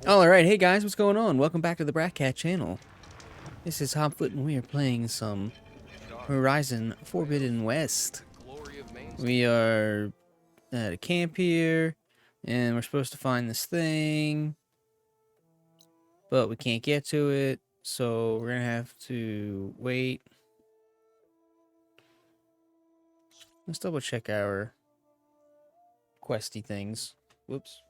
Alright, hey guys, what's going on? Welcome back to the Bratcat channel. This is Hopfoot and we are playing some Horizon Forbidden West. We are at a camp here, and we're supposed to find this thing, but we can't get to it, so we're gonna have to wait. Let's double check our questy things. Whoops.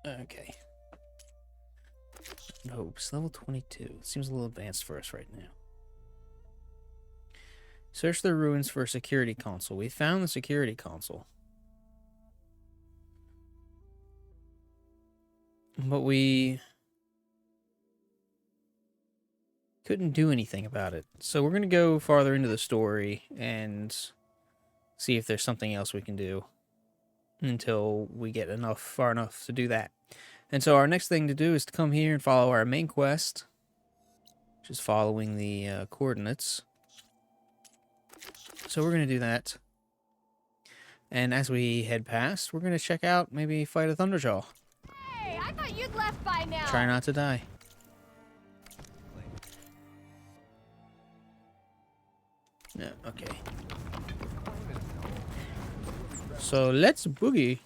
Okay. Hopes, level 22. Seems a little advanced for us right now. Search the ruins for a security console. We found the security console. But we couldn't do anything about it. So we're going to go farther into the story and see if there's something else we can do until we get far enough to do that. And so our next thing to do is to come here and follow our main quest, which is following the coordinates. So we're going to do that. And as we head past, we're going to check out, maybe fight a Thunderjaw. Hey, I thought you'd left by now. Try not to die. No, okay. So let's boogie.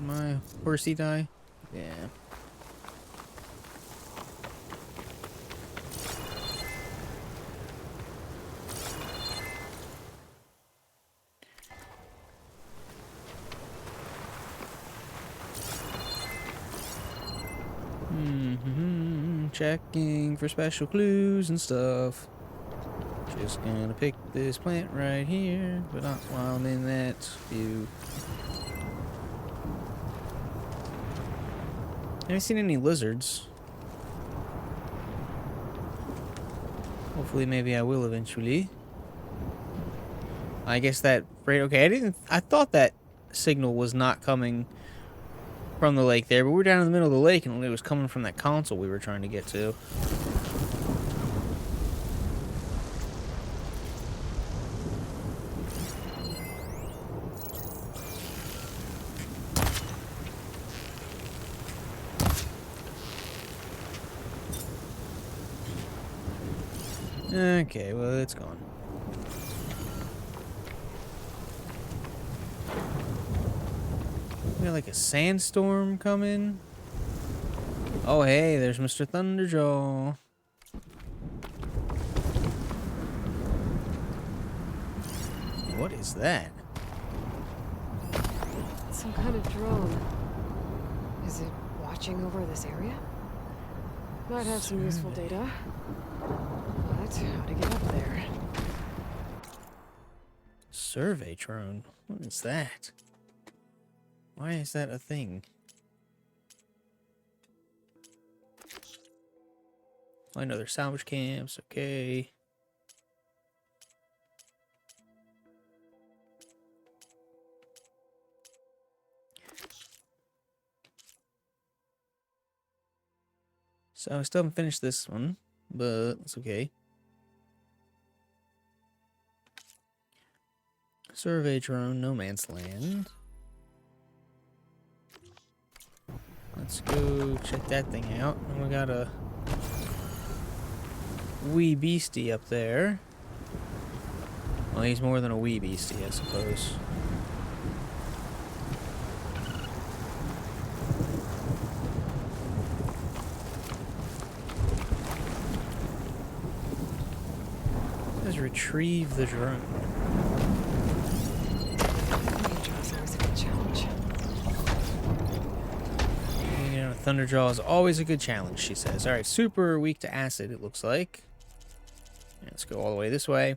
My horsey die? Yeah. Checking for special clues and stuff. Just gonna pick this plant right here, but not while I'm in that view. Haven't seen any lizards. Hopefully, maybe I will eventually. I guess that okay. I thought that signal was not coming from the lake there, but we're down in the middle of the lake and it was coming from that console we were trying to get to. Okay, well, it's gone. We got like a sandstorm coming. Oh, hey, there's Mr. Thunderjaw. What is that? Some kind of drone. Is it watching over this area? Might have some useful data. But how to get up there? Survey drone? What is that? Why is that a thing? I know there's salvage camps, okay. So I still haven't finished this one, but it's okay. Survey drone, no man's land. Let's go check that thing out. And we got a wee beastie up there. Well, he's more than a wee beastie, I suppose. Let's retrieve the drone. Thunderjaw is always a good challenge, she says. Alright, super weak to acid, it looks like. Let's go all the way this way.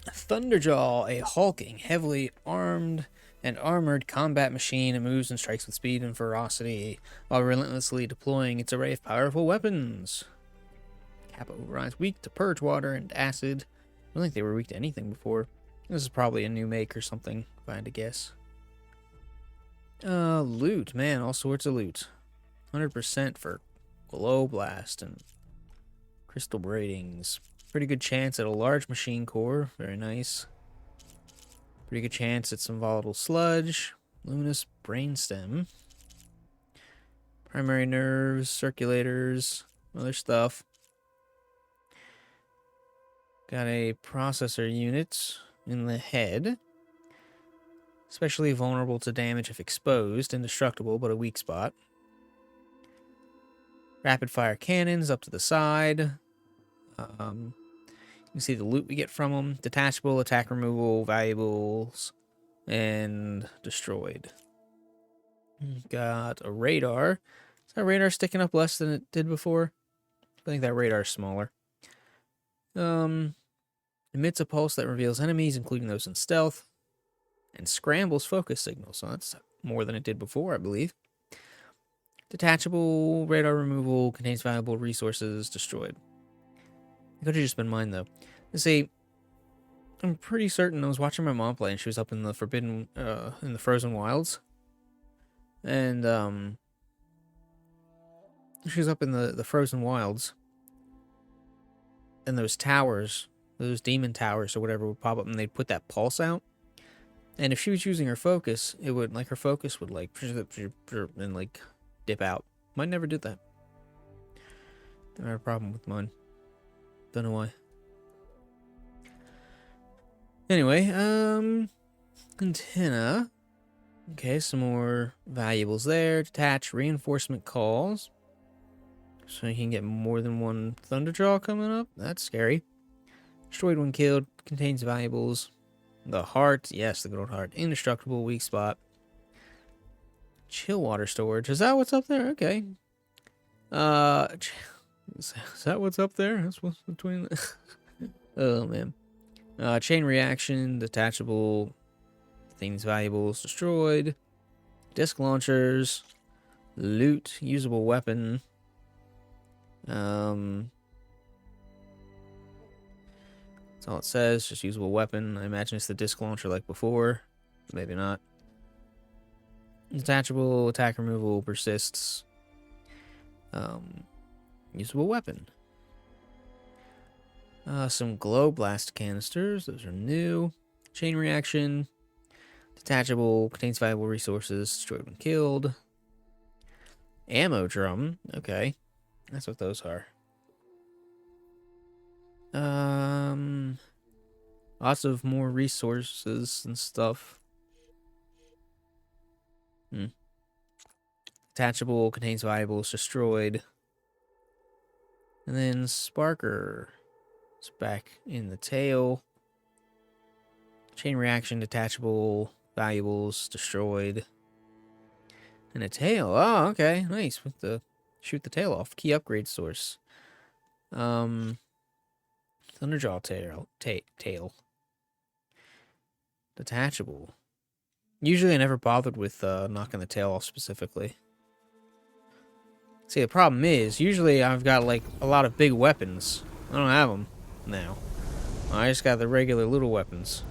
Thunderjaw, a hulking, heavily armed and armored combat machine. It moves and strikes with speed and ferocity while relentlessly deploying its array of powerful weapons. Kappa overrides weak to purge water and acid. I don't think they were weak to anything before. This is probably a new make or something, if I had to guess. Loot. Man, all sorts of loot. 100% for glow blast and crystal braidings. Pretty good chance at a large machine core. Very nice. Pretty good chance it's some volatile sludge. Luminous brainstem. Primary nerves, circulators, other stuff. Got a processor unit in the head. Especially vulnerable to damage if exposed. Indestructible, but a weak spot. Rapid fire cannons up to the side. You can see the loot we get from them. Detachable, attack removal, valuables, and destroyed. Got a radar. Is that radar sticking up less than it did before? I think that radar's smaller. Emits a pulse that reveals enemies, including those in stealth. And scrambles focus signals. So that's more than it did before, I believe. Detachable, radar removal, contains valuable resources, destroyed. It could have just been mine, though. Let's see. I'm pretty certain I was watching my mom play, and she was up in the in the frozen wilds. And, she was up in the frozen wilds. And those towers, those demon towers or whatever would pop up, and they'd put that pulse out. And if she was using her focus, it would, like, her focus would, like, and, like, dip out. Mine never did that. Never had a problem with mine. Don't know why. Anyway, antenna. Okay, some more valuables there. Detach reinforcement calls. So you can get more than one Thunderjaw coming up. That's scary. Destroyed when killed. Contains valuables. The heart. Yes, the good old heart. Indestructible. Weak spot. Chill water storage. Is that what's up there? Okay. Is that what's up there? That's what's between the... Oh, man. Chain reaction. Detachable. Things valuables. Destroyed. Disc launchers. Loot. Usable weapon. That's all it says. Just usable weapon. I imagine it's the disc launcher like before. Maybe not. Detachable, attack removal, persists. Usable weapon. Some glow blast canisters. Those are new. Chain reaction. Detachable, contains valuable resources. Destroyed when killed. Ammo drum. Okay. That's what those are. Lots of more resources and stuff. Detachable, contains valuables, destroyed. And then Sparker. It's back in the tail. Chain reaction, detachable, valuables, destroyed. And a tail. Oh, okay. Nice. With the shoot the tail off. Key upgrade source. Thunderjaw tail. Detachable. Usually I never bothered with knocking the tail off specifically. See, the problem is, usually I've got, like, a lot of big weapons. I don't have them now. I just got the regular little weapons.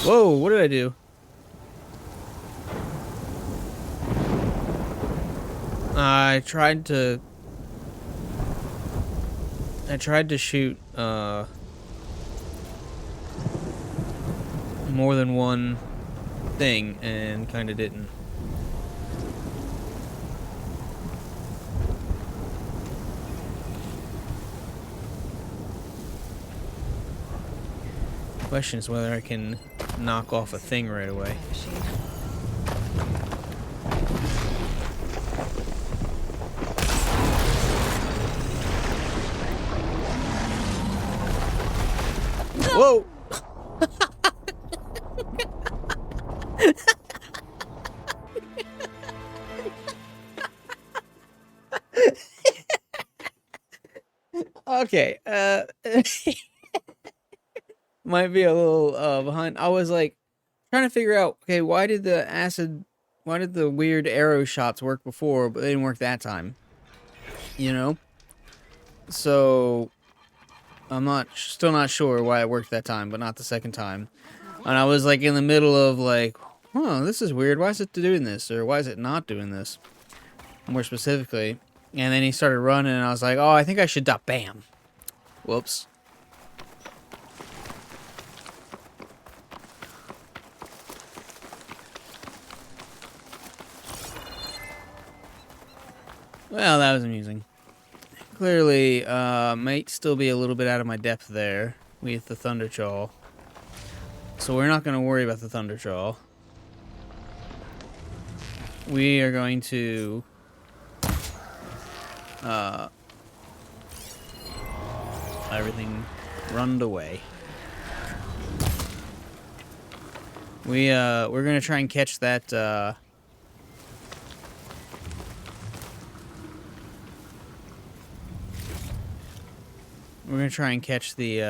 Whoa, what did I do? I tried to shoot more than one thing and kind of didn't. Question is whether I can knock off a thing right away. Whoa! Okay, might be a little behind. I was like trying to figure out, okay, why did the weird arrow shots work before, but they didn't work that time? You know? So I'm still not sure why it worked that time, but not the second time. And I was like in the middle of like, oh, this is weird. Why is it doing this? Or why is it not doing this? More specifically. And then he started running, and I was like, oh, I think I should die. Bam. Whoops. Well, that was amusing. Clearly, might still be a little bit out of my depth there with the Thunderjaw. So we're not going to worry about the Thunderjaw. We are going to everything runned away. We're gonna try and catch that we're gonna try and catch the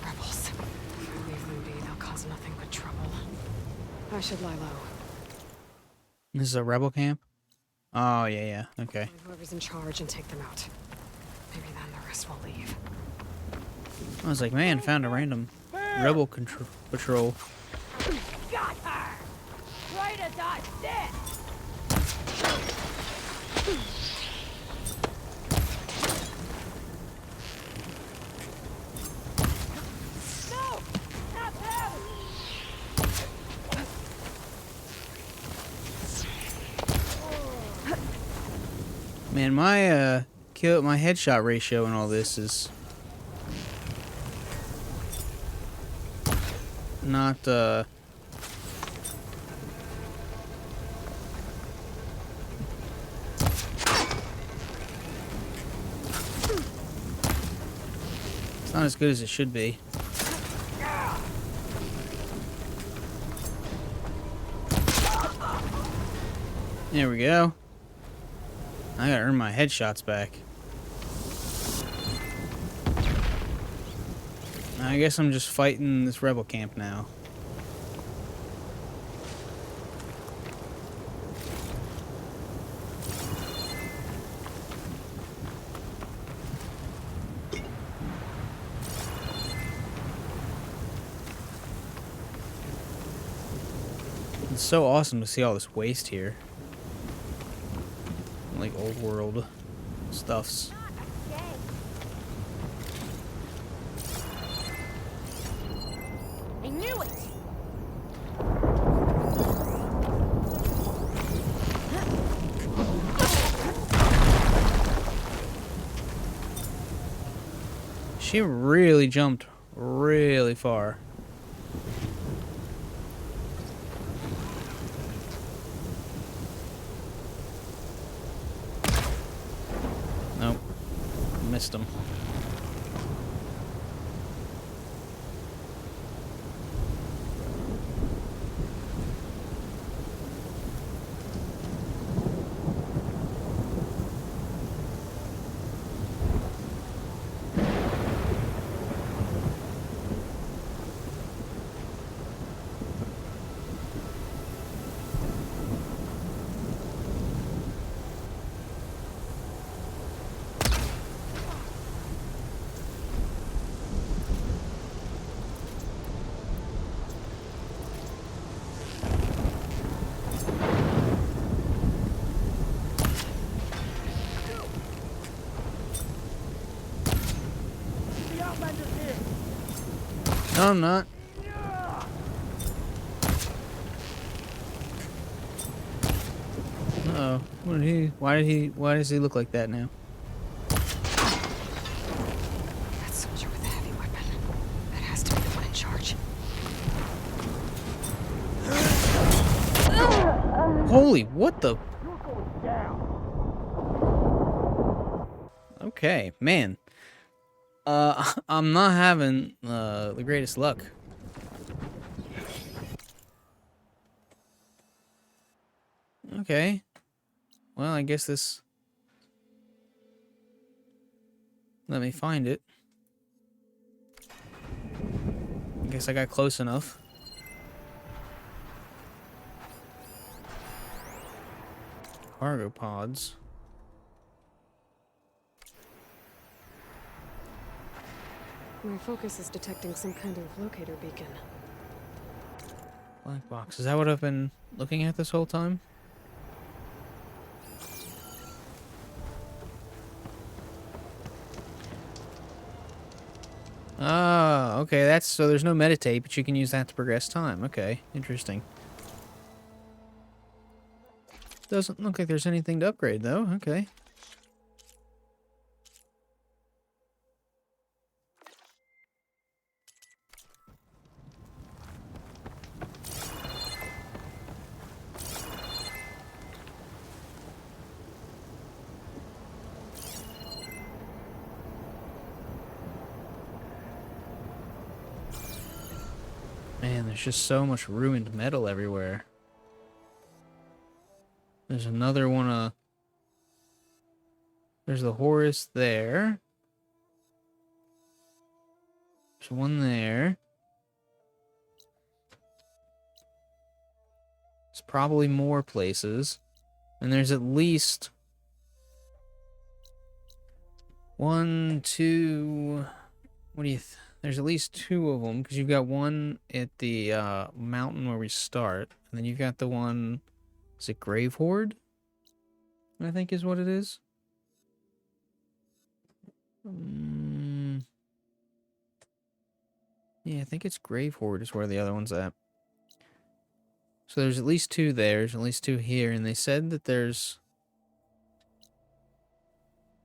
Rebels. If I leave them be, they'll cause nothing but trouble. I should lie low. This is a rebel camp? Oh, yeah, okay. Find whoever's in charge and take them out. Maybe then the rest will leave. I was like, man, found a random rebel patrol. Got her! Right as I said! No! Not them! Man, my my headshot ratio and all this is not it's not as good as it should be. There we go. I gotta earn my headshots back. I guess I'm just fighting this rebel camp now. It's so awesome to see all this waste here. Like old world stuffs. I knew it! She really jumped really far. Nope. Missed him. No, I'm not. Uh-oh. Why does he look like that now? That soldier with the heavy weapon. That has to be the one in charge. Holy, what the? Okay, man. I'm not having the greatest luck. Okay. Well, I guess this... Let me find it. I guess I got close enough. Cargo pods. My focus is detecting some kind of locator beacon. Black box. Is that what I've been looking at this whole time? Ah, okay, that's so there's no meditate, but you can use that to progress time. Okay, interesting. Doesn't look like there's anything to upgrade though. Okay. Man, there's just so much ruined metal everywhere. There's another one, there's the Horus there. There's one there. There's probably more places. And there's at least... 1, 2... What do you... There's at least 2 of them, because you've got one at the mountain where we start. And then you've got the one... Is it Grave Horde? I think is what it is. Yeah, I think it's Grave Horde is where the other one's at. So there's at least 2 there, there's at least 2 here, and they said that there's...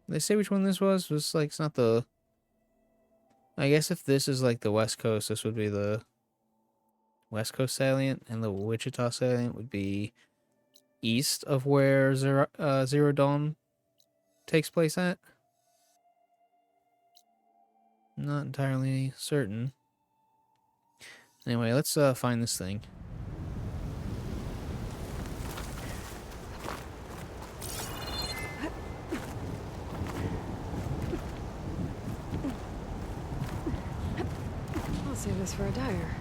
Did they say which one this was? It was like, it's not the... I guess if this is like the West Coast, this would be the West Coast salient, and the Wichita salient would be east of where Zero Dawn takes place at. Not entirely certain. Anyway, let's find this thing. I'll save this for a dyer.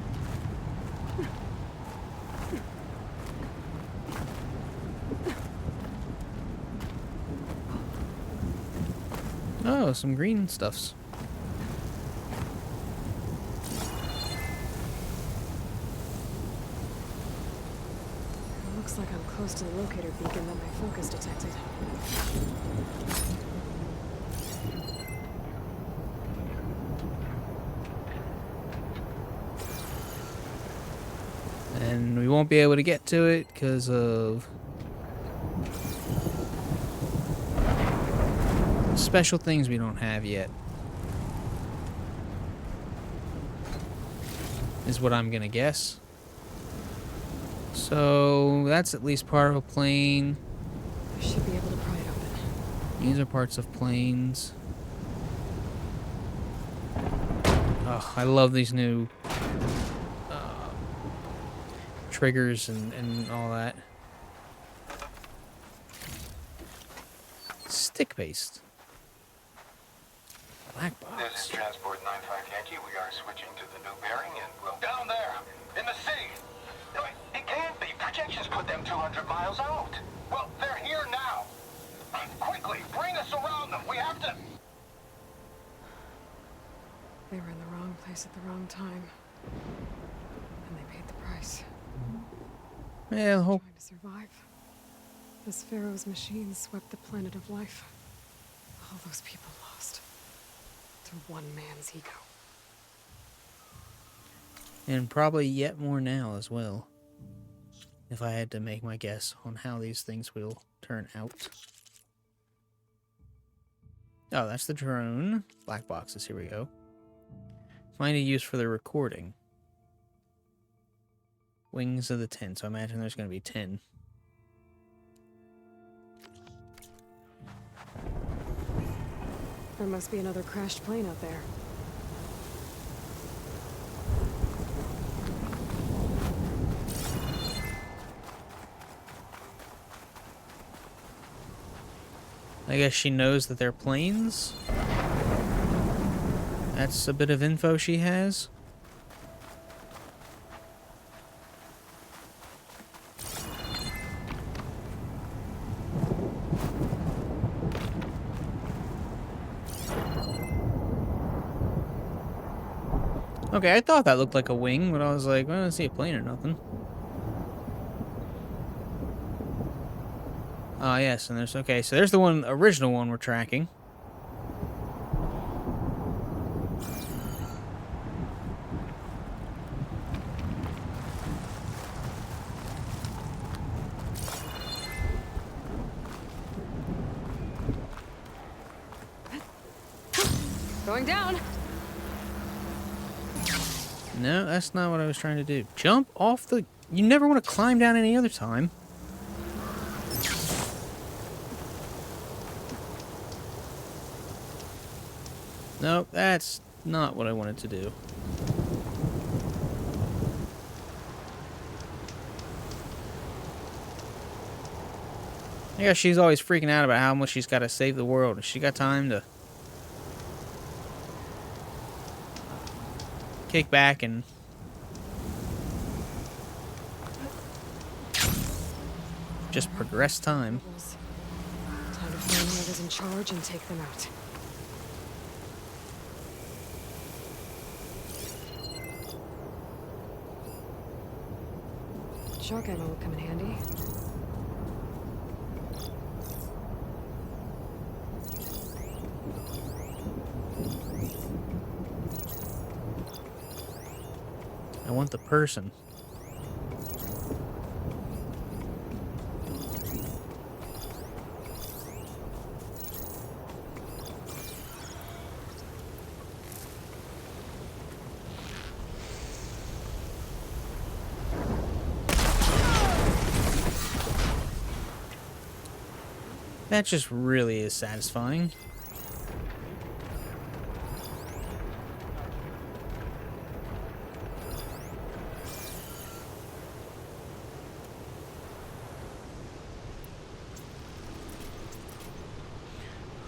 Oh, some green stuffs. It looks like I'm close to the locator beacon that my focus detected. And we won't be able to get to it because of special things we don't have yet. Is what I'm gonna guess. So that's at least part of a plane. I should be able to pry it open. These are parts of planes. Oh, I love these new triggers and all that. Stick based. Black box. This is Transport 95 Yankee. We are switching to the new bearing and we'll... Down there! In the sea! No, it can't be. Projections put them 200 miles out. Well, they're here now. Quickly, bring us around them. We have to... They were in the wrong place at the wrong time. And they paid the price. Yeah, the whole... Trying to survive. This Pharaoh's machine swept the planet of life. All those people lost. To one man's ego. And probably yet more now as well. If I had to make my guess on how these things will turn out. Oh, that's the drone. Black boxes, here we go. Find a use for the recording. Wings of the 10, so I imagine there's going to be 10. There must be another crashed plane out there. I guess she knows that they're planes. That's a bit of info she has. Okay, I thought that looked like a wing, but I was like, well, I don't see a plane or nothing. Ah, yes, and there's, okay, so there's the one, original one we're tracking. Going down. No, that's not what I was trying to do. Jump off the... You never want to climb down any other time. Nope, that's not what I wanted to do. I guess she's always freaking out about how much she's got to save the world. Has she got time to kick back and just progress time? Time to find whoever's in charge and take them out. Shock ammo will come in handy. I want the person. That just really is satisfying.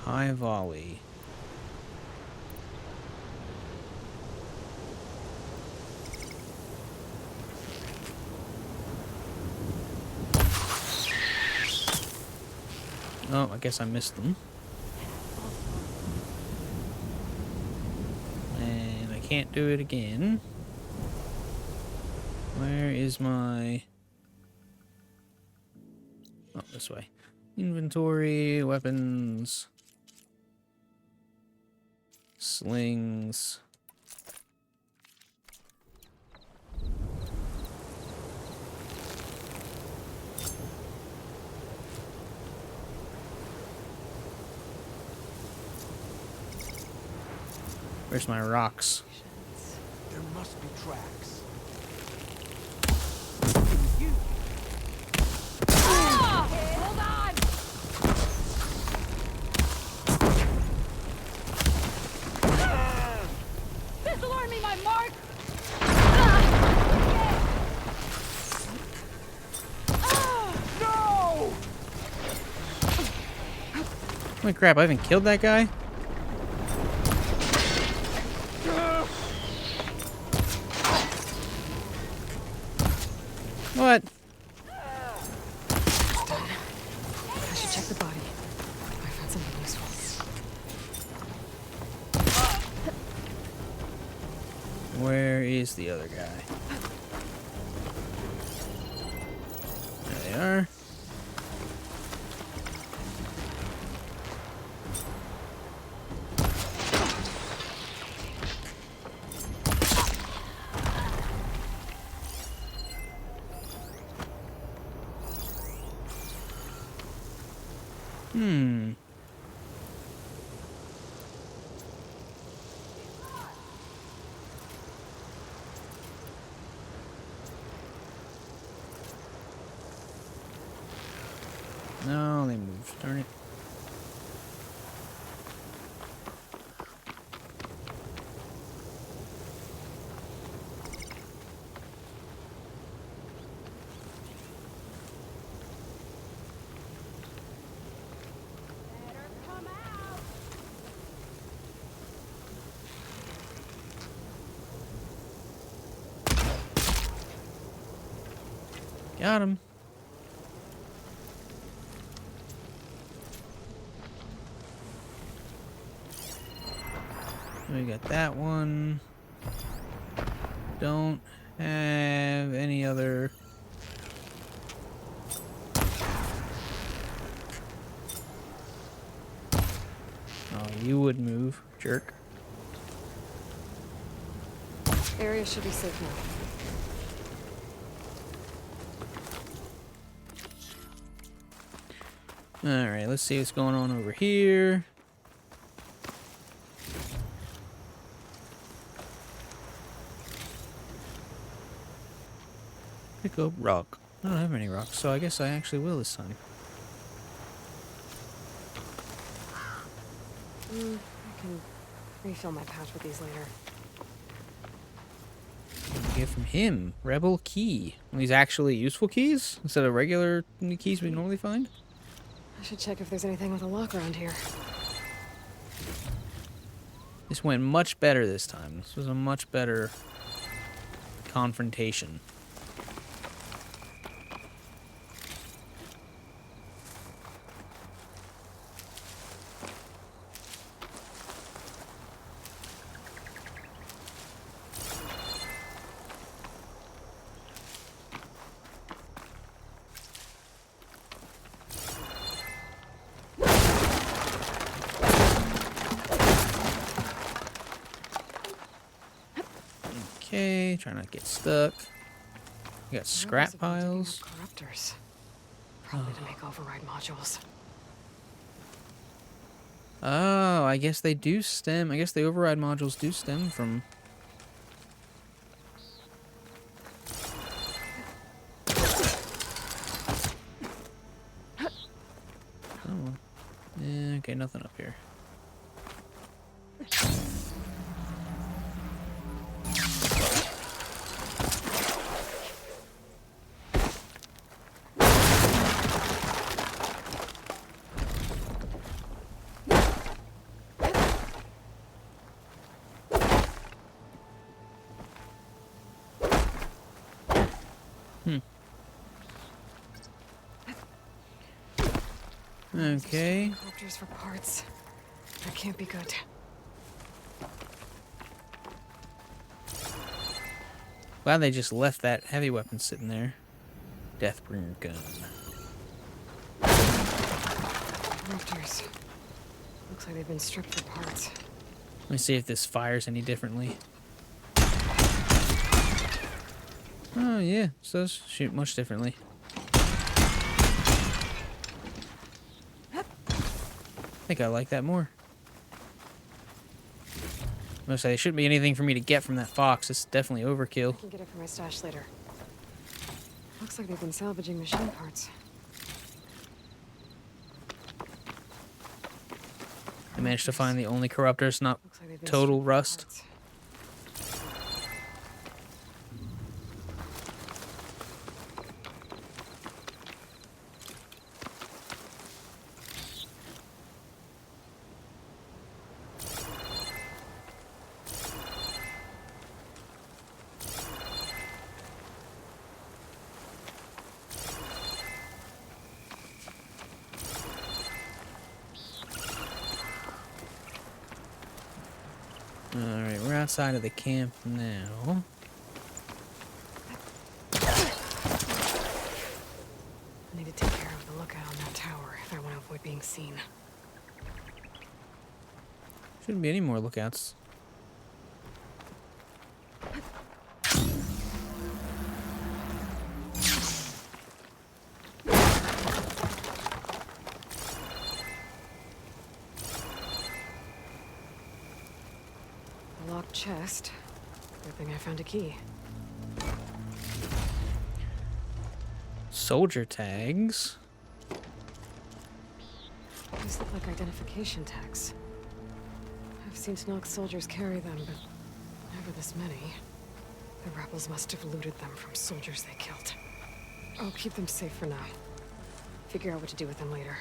High volley. Oh, I guess I missed them. And I can't do it again. Where is my... Oh, this way. Inventory, weapons, slings. Where's my rocks? There must be tracks. Ah! Hold on! Pistol army, my mark! No! Holy crap, I haven't killed that guy? What? It's done. I should check the body. I found something useful. Where is the other guy? There they are. No, they moved. Darn it. Got him. We got that one. Don't have any other. Oh, you would move, jerk. Area should be safe now. Alright, let's see what's going on over here. Pick up rock. I don't have any rocks, so I guess I actually will this time. I can refill my pouch with these later. Get from him. Rebel key. Are these actually useful keys instead of regular keys we normally find? I should check if there's anything with a lock around here. This went much better this time. This was a much better confrontation. Okay, try not to get stuck. We got scrap piles. Corruptors. Probably to make override modules. Oh, I guess they do stem. I guess the override modules do stem from. Oh. Yeah, okay, nothing up here. Okay. Corruptors for parts. That can't be good. Glad they just left that heavy weapon sitting there. Deathbringer gun. Corruptors. Looks like they've been stripped for parts. Let me see if this fires any differently. Oh yeah, this does shoot much differently. I think I like that more. I'm gonna say there shouldn't be anything for me to get from that fox. It's definitely overkill. I can get it for my stash later. Looks like they've been salvaging machine parts. I managed to find the only corruptors, not Looks like they've been total stripped for rust. parts. Alright, we're outside of the camp now. I need to take care of the lookout on that tower if I want to avoid being seen. Shouldn't be any more lookouts. A locked chest. Good thing I found a key. Soldier tags. These look like identification tags. I've seen Snox soldiers carry them, but never this many. The rebels must have looted them from soldiers they killed. I'll keep them safe for now. Figure out what to do with them later.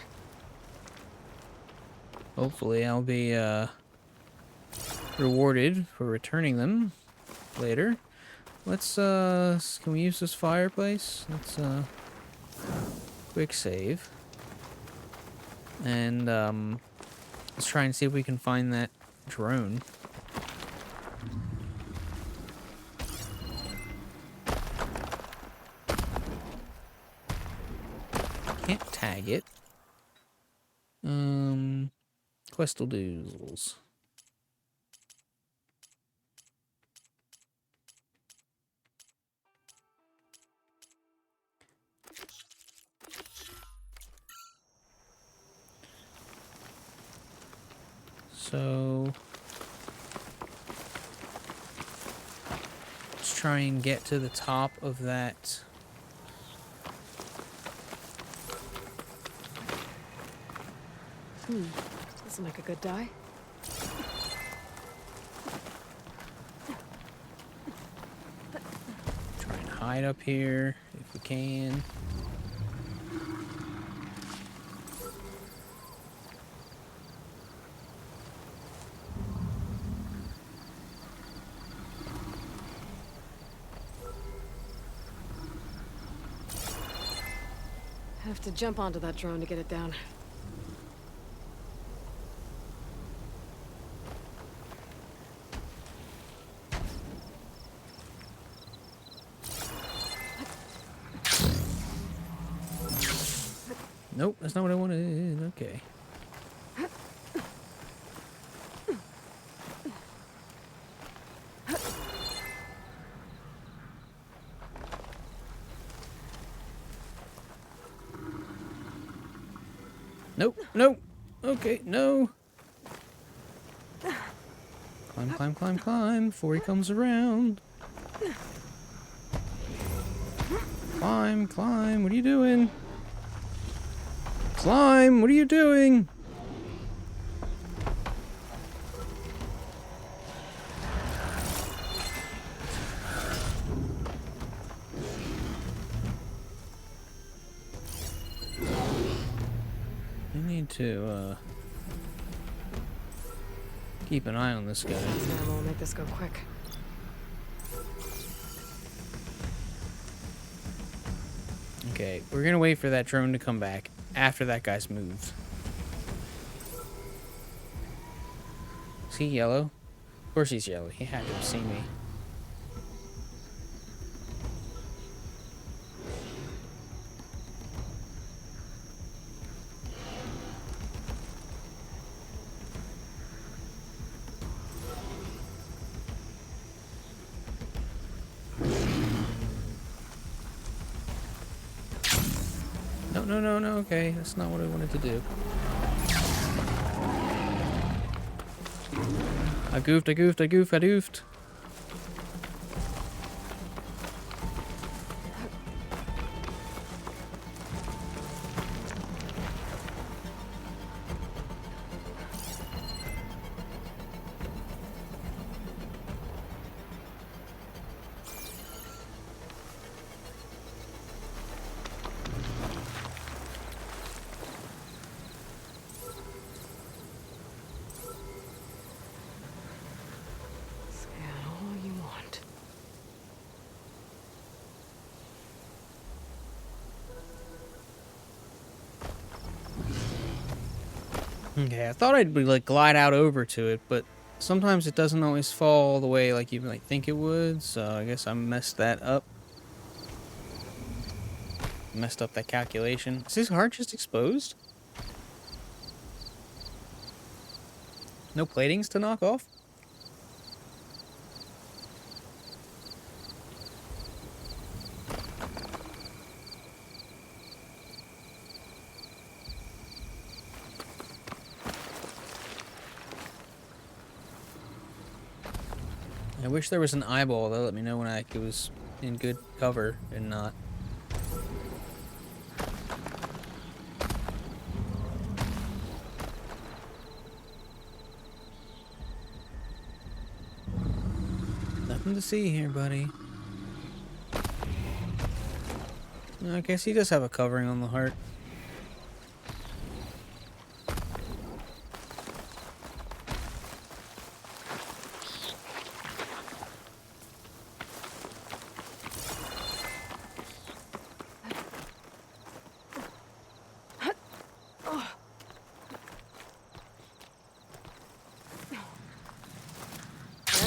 Hopefully I'll be rewarded for returning them later. Let's, can we use this fireplace? Let's, quick save. And, let's try and see if we can find that drone. Can't tag it. Questal doodles. So let's try and get to the top of that. This'll make a good die. Try and hide up here if we can. Have to jump onto that drone to get it down. Nope, that's not what I wanted. Okay. Nope, nope. Okay, no. Climb, climb, climb, climb before he comes around. Climb, climb. What are you doing? Climb, what are you doing? I need to, keep an eye on this guy. Yeah, we'll make this go quick. Okay, we're gonna wait for that drone to come back after that guy's moved. Is he yellow? Of course he's yellow. He had to have seen me. No, no, no, no, okay. That's not what I wanted to do. I goofed, I goofed, I goofed, I goofed. Scan all you want. Okay, I thought I'd be like glide out over to it, but sometimes it doesn't always fall the way like you might think it would, so I guess I messed that up. Messed up that calculation. Is his heart just exposed? No platings to knock off? I wish there was an eyeball that let me know when I was in good cover and not. Nothing to see here, buddy. I guess he does have a covering on the heart.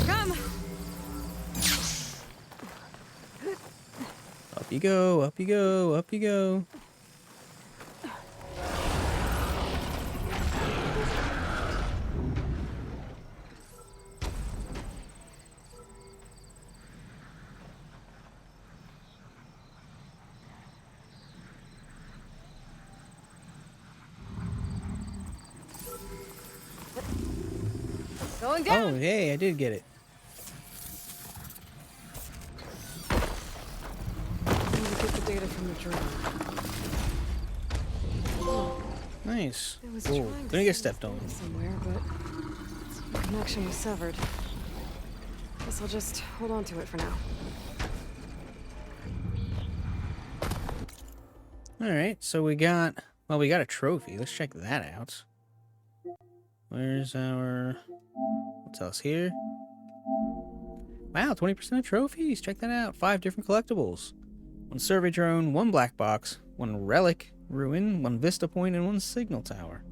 come. Up you go, up you go, up you go. Going down. Oh, hey, I did get it. I need to get the data from the drone. Nice. I was Cool. trying to Gonna send get stepped this on. data somewhere, but the connection was severed. Guess I'll just hold on to it for now. Alright, so we got a trophy. Let's check that out. Where's our... What's else here? Wow, 20% of trophies. Check that out. 5 different collectibles. 1 survey drone, 1 black box, 1 relic ruin, 1 vista point, and 1 signal tower.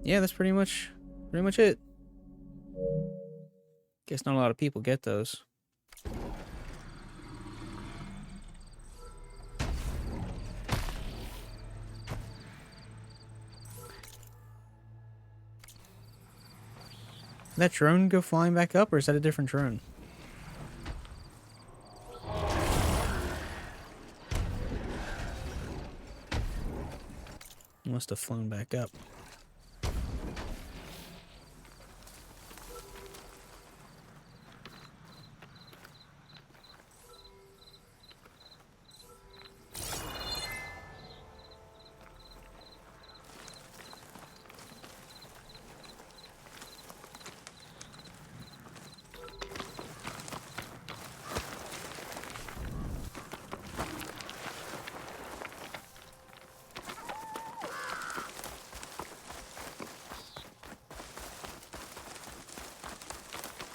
Yeah, that's pretty much it. Guess not a lot of people get those. Did that drone go flying back up, or is that a different drone? It must have flown back up.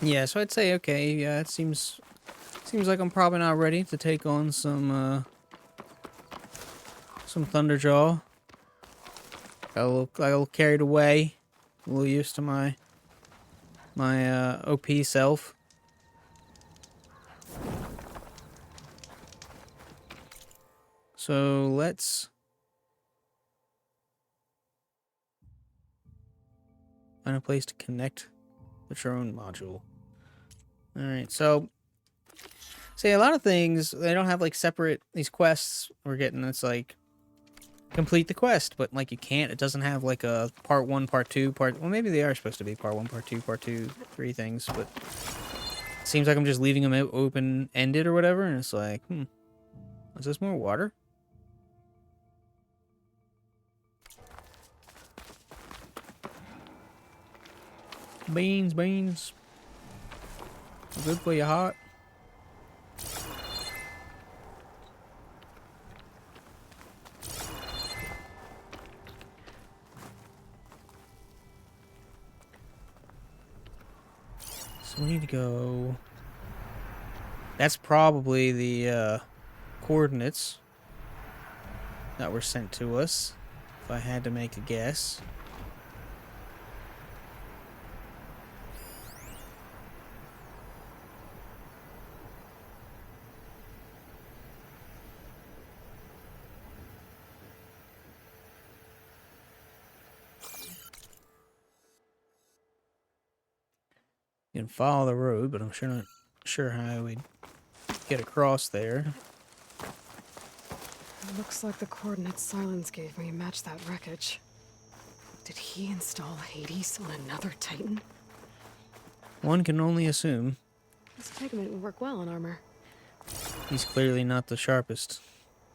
Yeah, so I'd say okay. Yeah, it seems like I'm probably not ready to take on some Thunderjaw. Got a little carried away, a little used to my OP self. So let's find a place to connect the drone module. Alright, so see, a lot of things, they don't have like separate, these quests we're getting, it's like complete the quest, but like you can't, it doesn't have like a part 1, part 2, well maybe they are supposed to be part 1, part 2, part 2, 3 things, but it seems like I'm just leaving them out open-ended or whatever, and it's like, is this more water? Beans. Good for your heart. So we need to go... That's probably the coordinates that were sent to us, if I had to make a guess. You can follow the road, but I'm not sure how we'd get across there. It looks like the coordinates Sylens gave me match that wreckage. Did he install Hades on another Titan? One can only assume. This pigment would work well on armor. He's clearly not the sharpest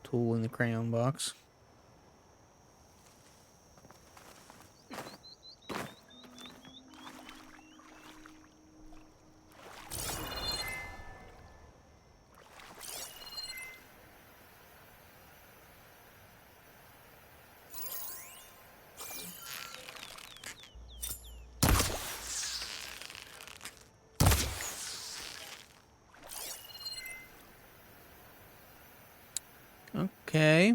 tool in the crayon box. Okay.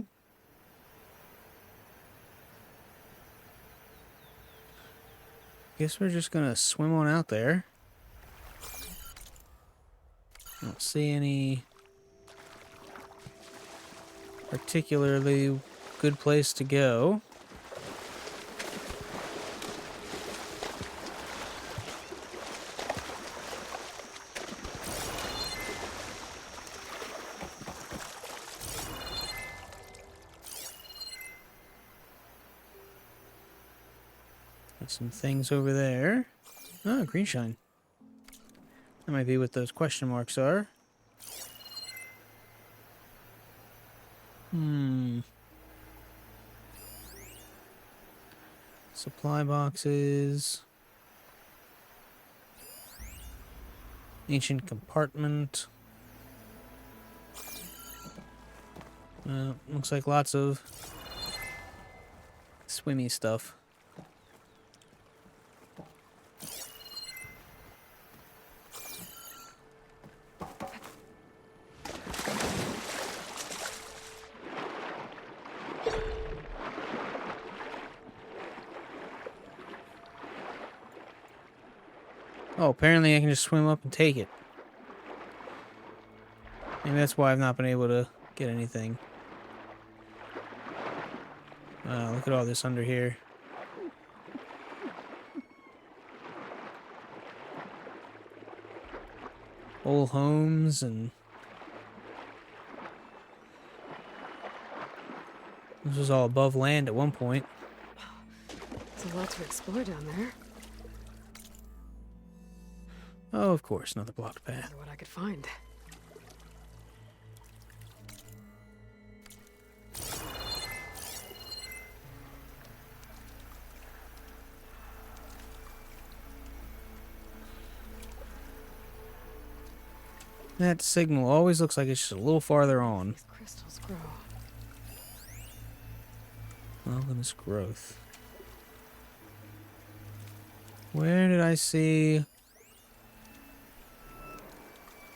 Guess we're just gonna swim on out there. I don't see any particularly good place to go. There's some things over there. Oh, green shine. That might be what those question marks are. Supply boxes. Ancient compartment. Looks like lots of swimmy stuff. Oh, apparently I can just swim up and take it. Maybe that's why I've not been able to get anything. Look at all this under here. Old homes and... This was all above land at one point. There's a lot to explore down there. Oh, of course, another blocked path. Wonder what I could find. That signal always looks like it's just a little farther on. These crystals grow. Wilderness growth. Where did I see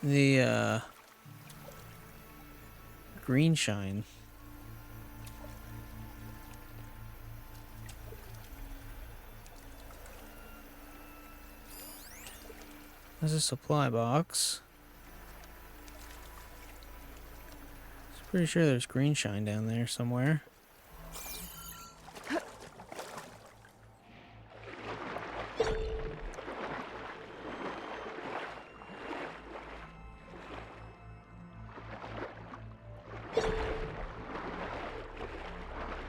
the green shine? There's a supply box. Pretty sure there's green shine down there somewhere.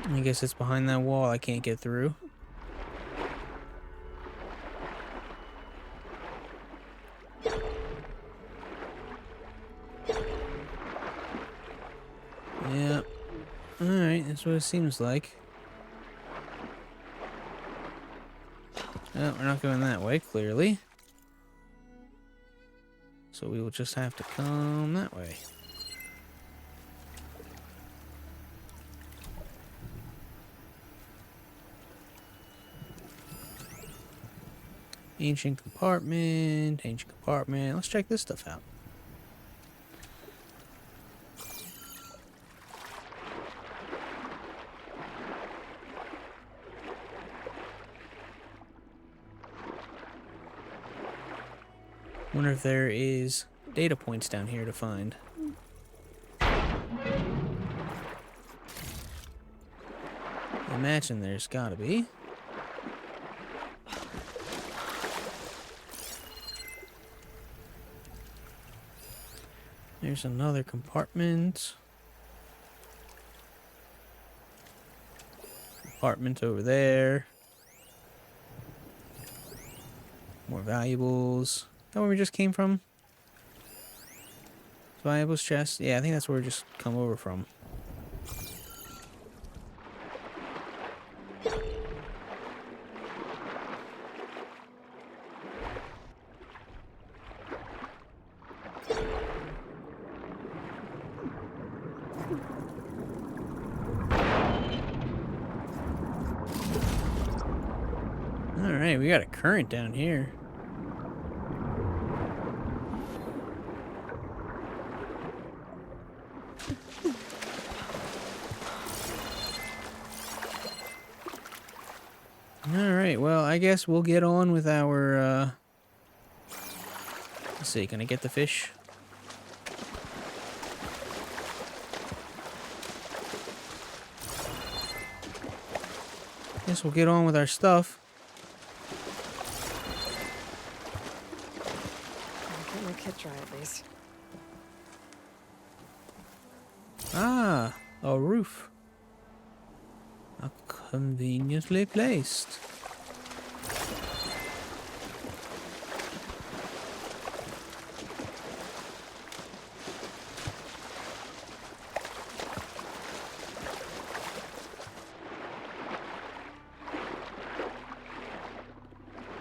I guess it's behind that wall I can't get through. Yeah. Alright, that's what it seems like. Oh, we're not going that way, clearly. So we will just have to come that way. Ancient compartment, ancient compartment. Let's check this stuff out. Wonder if there is data points down here to find. I imagine there's gotta be. There's another compartment. Compartment over there. More valuables. Is that where we just came from? Valuables chest? Yeah, I think that's where we just come over from. Alright, we got a current down here. Alright, well, I guess we'll get on with our, let's see, can I get the fish? Guess we'll get on with our stuff. I'll get my kit dry at least. Ah, a roof. How conveniently placed.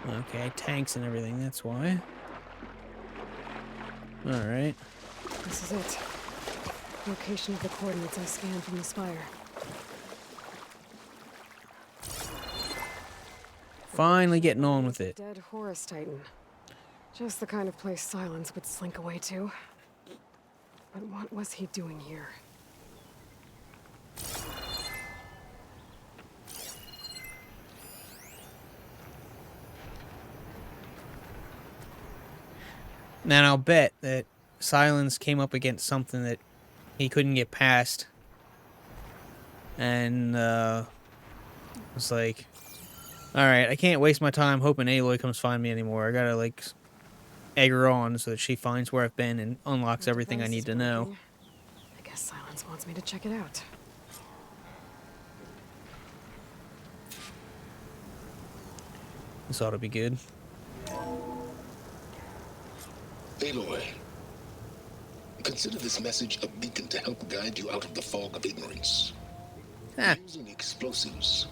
Okay, tanks and everything, that's why. Alright. This is it. Location of the coordinates I scanned from the spire. Finally getting on with it. Dead Horus Titan. Just the kind of place Sylens would slink away to. But what was he doing here? Now I'll bet that Sylens came up against something that he couldn't get past. And, was like, alright, I can't waste my time hoping Aloy comes find me anymore. I gotta, like, egg her on so that she finds where I've been and unlocks everything I need to know. I guess Sylens wants me to check it out. This ought to be good. Aloy, consider this message a beacon to help guide you out of the fog of ignorance. Ah. Using explosives,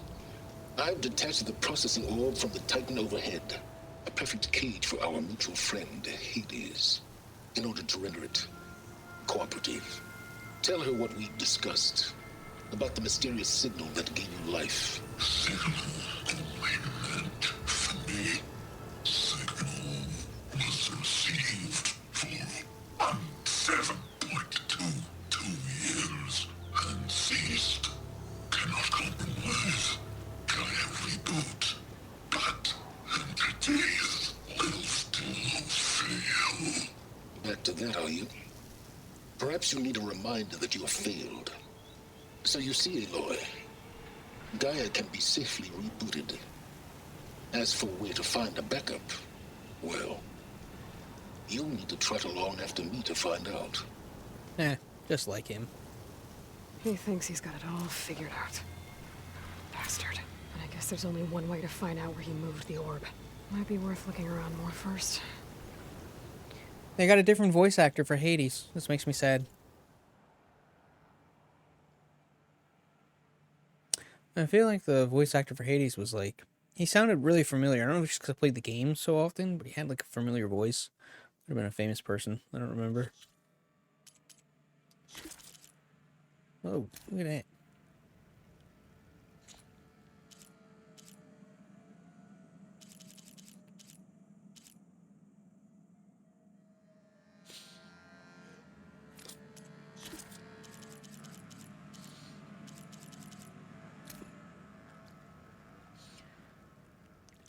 I've detached the processing orb from the Titan overhead, a perfect cage for our mutual friend, Hades, in order to render it cooperative. Tell her what we discussed about the mysterious signal that gave you life. Signal only meant for me. Signal was received for 7.22 years and ceased. Cannot compromise. Gaia reboot. But entities will still fail. Back to that, are you? Perhaps you need a reminder that you have failed. So you see, Aloy, Gaia can be safely rebooted. As for where to find a backup, well, you'll need to trot along after me to find out. Just like him. He thinks he's got it all figured out. Bastard. And I guess there's only one way to find out where he moved the orb. Might be worth looking around more first. They got a different voice actor for Hades. This makes me sad. I feel like the voice actor for Hades was like... He sounded really familiar. I don't know if it's because I played the game so often, but he had like a familiar voice. Would have been a famous person. I don't remember. Oh, look at that.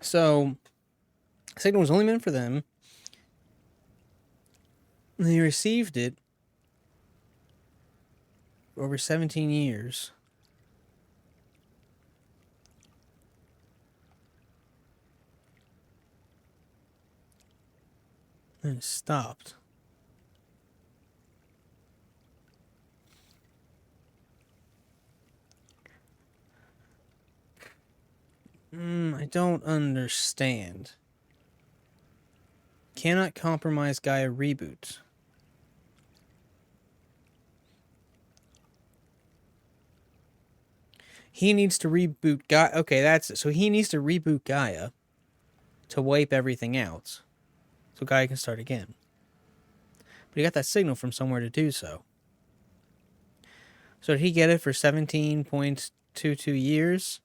So, signal was only meant for them. They received it for over 17 years. Then it stopped. I don't understand. Cannot compromise Gaia reboot. He needs to reboot Gaia. Okay, that's it. So he needs to reboot Gaia to wipe everything out. So Gaia can start again. But he got that signal from somewhere to do so. So did he get it for 17.22 years?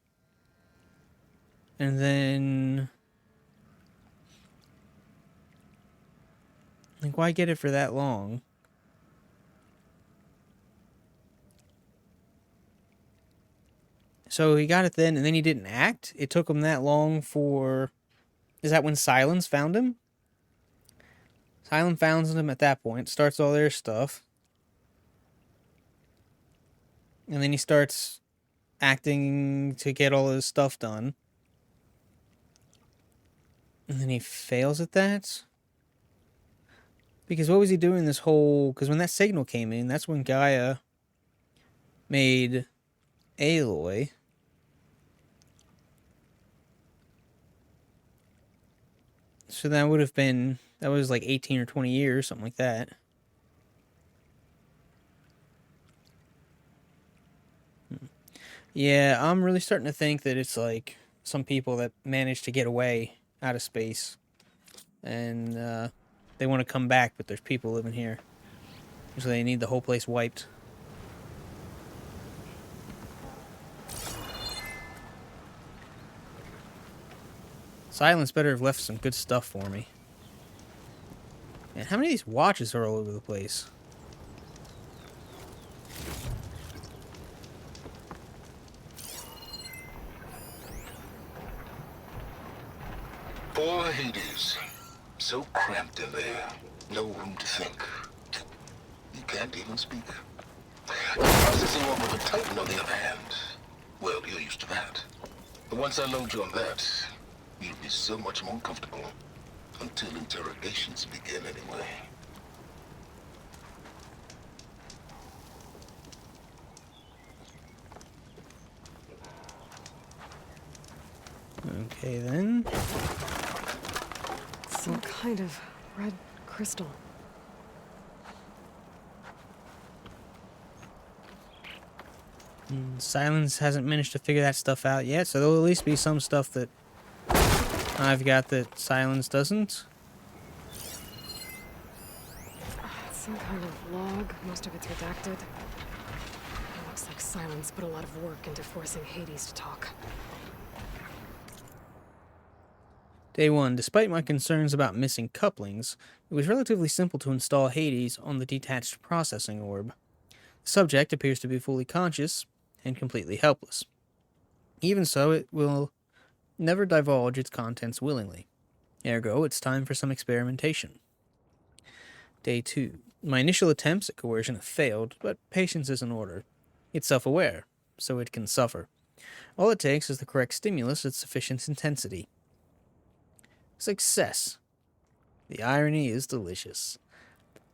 And then... like, why get it for that long? So he got it then, and then he didn't act? It took him that long for... Is that when Sylens found him? Sylens founds him at that point, starts all their stuff. And then he starts acting to get all his stuff done. And then he fails at that? Because what was he doing this whole... Because when that signal came in, that's when Gaia made Aloy. So that would have been... That was like 18 or 20 years, something like that. Yeah, I'm really starting to think that it's like some people that managed to get away out of space. And they want to come back, but there's people living here. So they need the whole place wiped. Sylens better have left some good stuff for me. And how many of these watches are all over the place? Poor Hades. So cramped in there. No room to think. You can't even speak. Processing one with a Titan, on the other hand. Well, you're used to that. But once I load you on that, you'll be so much more comfortable. Until interrogations begin, anyway. Okay, then. Some kind of red crystal. Sylens hasn't managed to figure that stuff out yet, so there'll at least be some stuff that I've got that Sylens doesn't. Some kind of log. Most of it's redacted. It looks like Sylens put a lot of work into forcing Hades to talk. Day 1. Despite my concerns about missing couplings, it was relatively simple to install Hades on the detached processing orb. The subject appears to be fully conscious and completely helpless. Even so, it will never divulge its contents willingly. Ergo, it's time for some experimentation. Day 2. My initial attempts at coercion have failed, but patience is in order. It's self-aware, so it can suffer. All it takes is the correct stimulus at sufficient intensity. Success. The irony is delicious.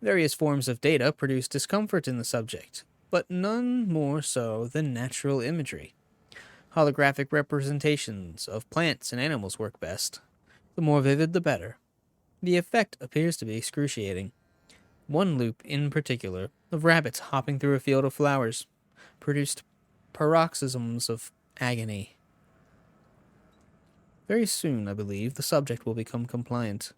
Various forms of data produce discomfort in the subject, but none more so than natural imagery. Holographic representations of plants and animals work best. The more vivid, the better. The effect appears to be excruciating. One loop in particular, of rabbits hopping through a field of flowers, produced paroxysms of agony. Very soon, I believe, the subject will become compliant.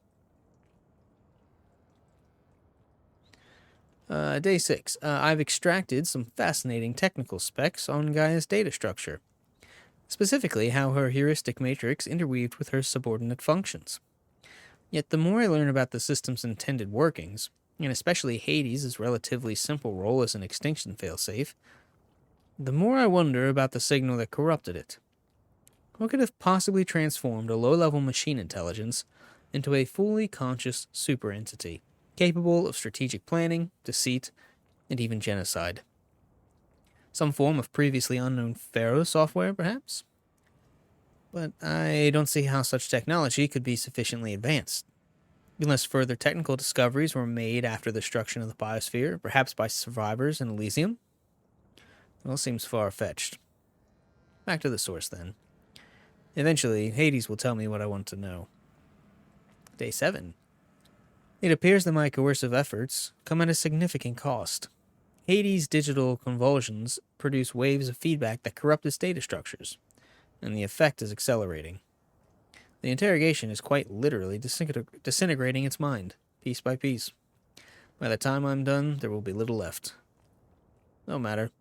Day 6. I've extracted some fascinating technical specs on Gaia's data structure. Specifically, how her heuristic matrix interweaved with her subordinate functions. Yet the more I learn about the system's intended workings, and especially Hades' relatively simple role as an extinction failsafe, the more I wonder about the signal that corrupted it. What could have possibly transformed a low-level machine intelligence into a fully conscious super-entity, capable of strategic planning, deceit, and even genocide? Some form of previously unknown Pharaoh software, perhaps? But I don't see how such technology could be sufficiently advanced. Unless further technical discoveries were made after the destruction of the biosphere, perhaps by survivors in Elysium? Well, seems far-fetched. Back to the source, then. Eventually, Hades will tell me what I want to know. Day 7. It appears that my coercive efforts come at a significant cost. Hades' digital convulsions produce waves of feedback that corrupt its data structures, and the effect is accelerating. The interrogation is quite literally disintegrating its mind, piece by piece. By the time I'm done, there will be little left. No matter.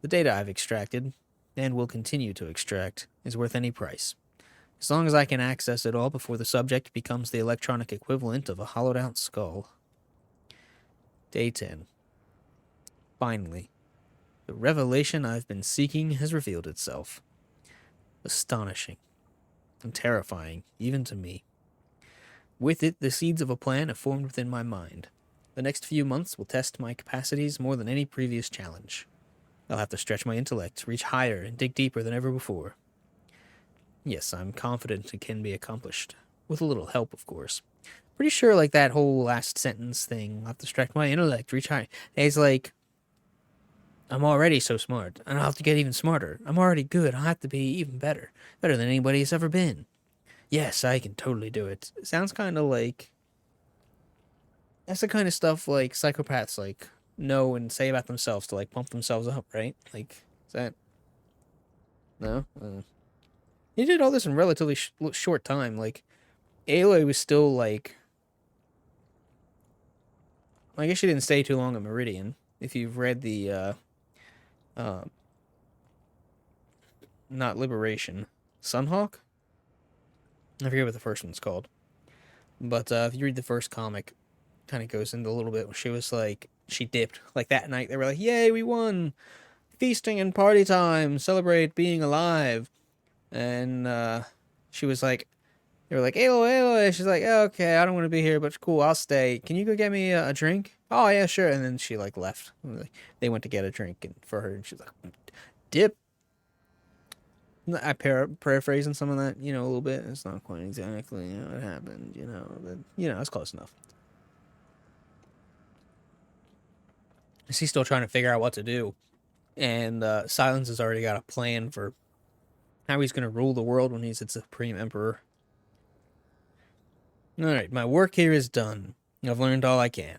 The data I've extracted, and will continue to extract, is worth any price. As long as I can access it all before the subject becomes the electronic equivalent of a hollowed-out skull. Day 10. Finally. The revelation I've been seeking has revealed itself. Astonishing and terrifying, even to me. With it, the seeds of a plan have formed within my mind. The next few months will test my capacities more than any previous challenge. I'll have to stretch my intellect, reach higher, and dig deeper than ever before. Yes, I'm confident it can be accomplished. With a little help, of course. Pretty sure, like, that whole last sentence thing, I'll have to stretch my intellect, reach higher. It's like, I'm already so smart, and I'll have to get even smarter. I'm already good, I'll have to be even better. Better than anybody's ever been. Yes, I can totally do it. It sounds kind of like... That's the kind of stuff, like, psychopaths, like, know and say about themselves to, like, pump themselves up, right? Like, is that... No? He did all this in relatively short time. Like, Aloy was still, like... I guess she didn't stay too long at Meridian. If you've read the, not Liberation. Sunhawk? I forget what the first one's called. But, if you read the first comic, kind of goes into a little bit when she was, like... She dipped. Like, that night, they were like, yay, we won! Feasting and party time! Celebrate being alive! And, she was like... They were like, Aloy, Aloy! She's like, oh, okay, I don't want to be here, but cool, I'll stay. Can you go get me a drink? Oh, yeah, sure. And then she, like, left. They went to get a drink for her, and she's like, dip. I paraphrasing some of that, you know, a little bit. It's not quite exactly, you know, what happened, you know. But, you know, it's close enough. He's still trying to figure out what to do. And Sylens has already got a plan for how he's going to rule the world when he's its supreme emperor. Alright, my work here is done. I've learned all I can.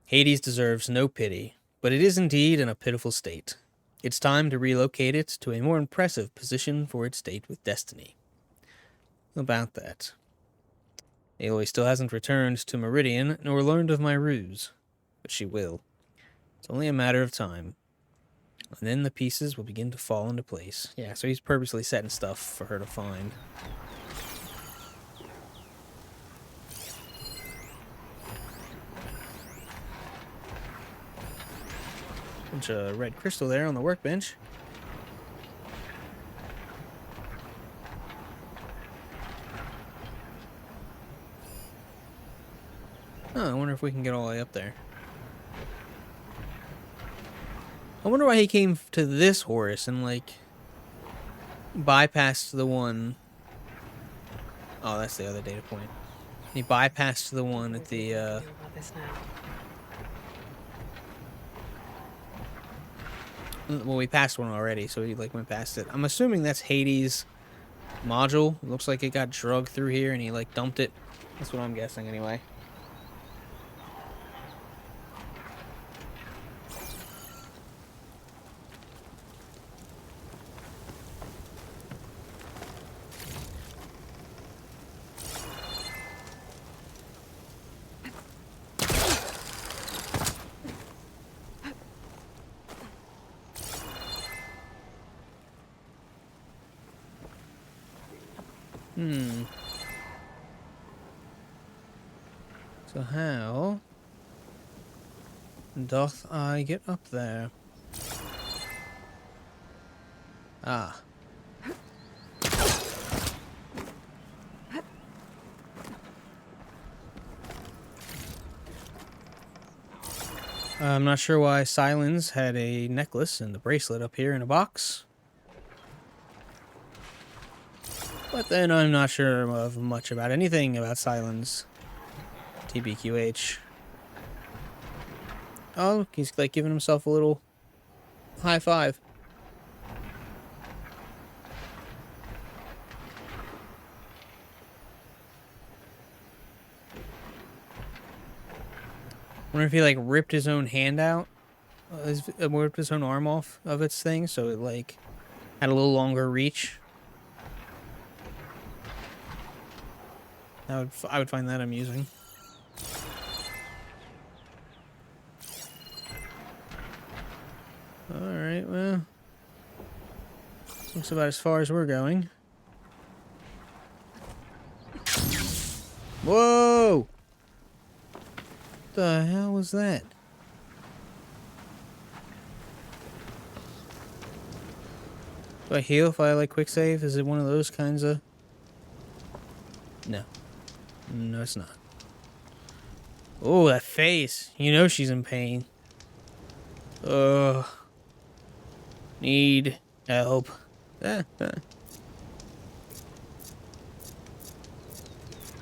Hades deserves no pity, but it is indeed in a pitiful state. It's time to relocate it to a more impressive position for its date with destiny. About that. Aloy still hasn't returned to Meridian, nor learned of my ruse, but she will. It's only a matter of time. And then the pieces will begin to fall into place. Yeah, so he's purposely setting stuff for her to find. Bunch of red crystal there on the workbench. Oh, I wonder if we can get all the way up there. I wonder why he came to this horse and, like, bypassed the one... Oh, that's the other data point. He bypassed the one at the, Well, we passed one already, so he, like, went past it. I'm assuming that's Hades' module. It looks like it got drugged through here and he, like, dumped it. That's what I'm guessing, anyway. So how doth I get up there? Ah. I'm not sure why Sylens had a necklace and a bracelet up here in a box. But then I'm not sure of much about anything about Sylens. TBQH. Oh, he's like giving himself a little high five. Wonder if he like ripped his own hand out, ripped his own arm off of its thing, so it like had a little longer reach. I would find that amusing. Alright, well, looks about as far as we're going. Whoa! What the hell was that? Do I heal if I like quick save? Is it one of those kinds of? No. No, it's not. Oh, that face. You know she's in pain. Ugh. Need help. Don't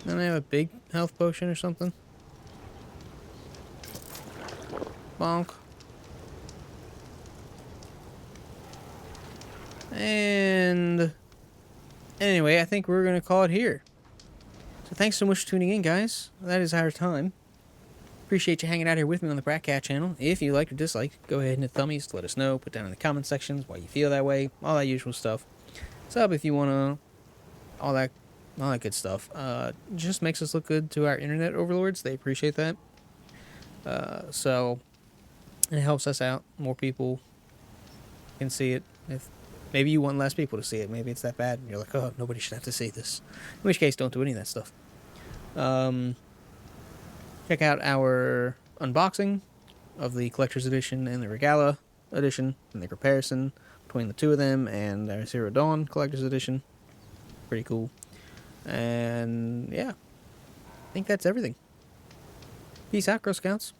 I have a big health potion or something? Bonk. And anyway, I think we're going to call it here. So thanks so much for tuning in, guys. That is our time. Appreciate you hanging out here with me on the Bratcat channel. If you liked or disliked, go ahead and hit thummies to let us know. Put down in the comment sections why you feel that way. All that usual stuff. Sub if you want to. All that good stuff. Just makes us look good to our internet overlords. They appreciate that. So it helps us out. More people can see it. If maybe you want less people to see it. Maybe it's that bad. And you're like, oh, nobody should have to see this. In which case, don't do any of that stuff. Check out our unboxing of the Collector's Edition and the Regala Edition and the comparison between the two of them and our Zero Dawn Collector's Edition. Pretty cool. And yeah, I think that's everything. Peace out, Girl Scouts.